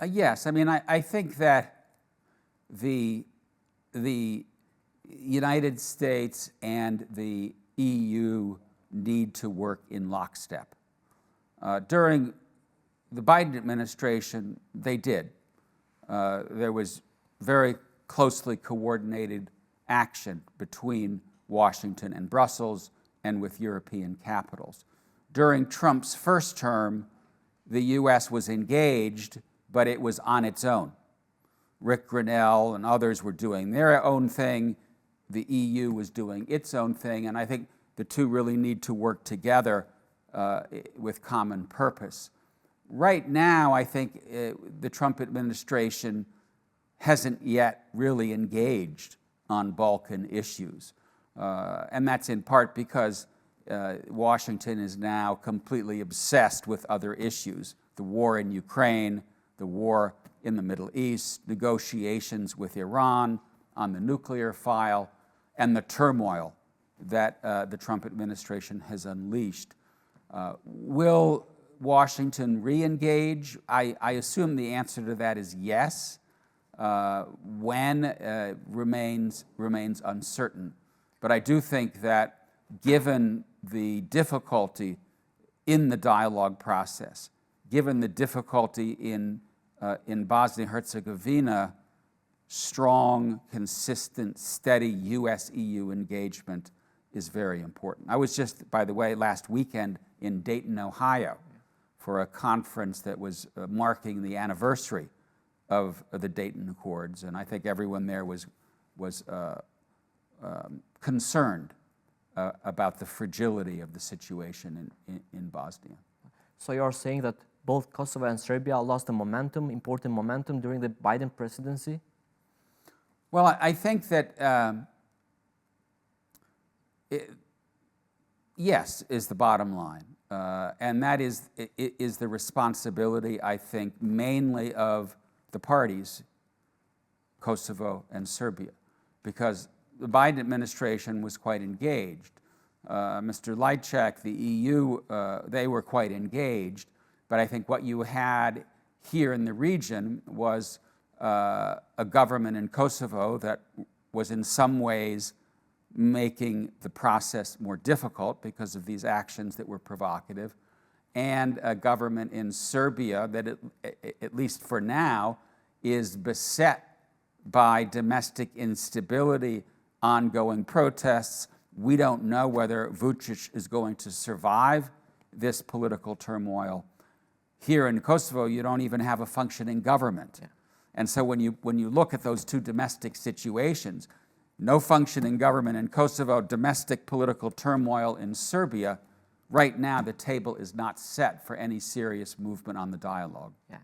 Yes, I mean, I think that the United States and the EU need to work in lockstep. During the Biden administration, they did. There was very closely coordinated action between Washington and Brussels and with European capitals. During Trump's first term, the U.S. was engaged, but it was on its own. Rick Grenell and others were doing their own thing. The EU was doing its own thing, and I think the two really need to work together with common purpose. Right now, I think the Trump administration hasn't yet really engaged on Balkan issues. And that's in part because Washington is now completely obsessed with other issues: the war in Ukraine, the war in the Middle East, negotiations with Iran on the nuclear file, and the turmoil that the Trump administration has unleashed. Will Washington re-engage? I assume the answer to that is yes. When remains uncertain. But I do think that given the difficulty in the dialogue process, given the difficulty in Bosnia-Herzegovina, strong, consistent, steady U.S.-EU engagement is very important. I was just, by the way, last weekend in Dayton, Ohio, for a conference that was marking the anniversary of the Dayton Accords, and I think everyone there was concerned about the fragility of the situation in Bosnia. So you're saying that both Kosovo and Serbia lost the momentum, important momentum, during the Biden presidency? Well, I think that yes is the bottom line, and that is the responsibility, I think, mainly of the parties, Kosovo and Serbia, because the Biden administration was quite engaged. Mr. Lajčák, the EU, they were quite engaged, but I think what you had here in the region was a government in Kosovo that was in some ways making the process more difficult because of these actions that were provocative, and a government in Serbia that, at least for now, is beset by domestic instability, ongoing protests. We don't know whether Vučić is going to survive this political turmoil. Here in Kosovo, you don't even have a functioning government. Yeah. And so when you look at those two domestic situations, no functioning government in Kosovo, domestic political turmoil in Serbia, right now the table is not set for any serious movement on the dialogue. Yeah.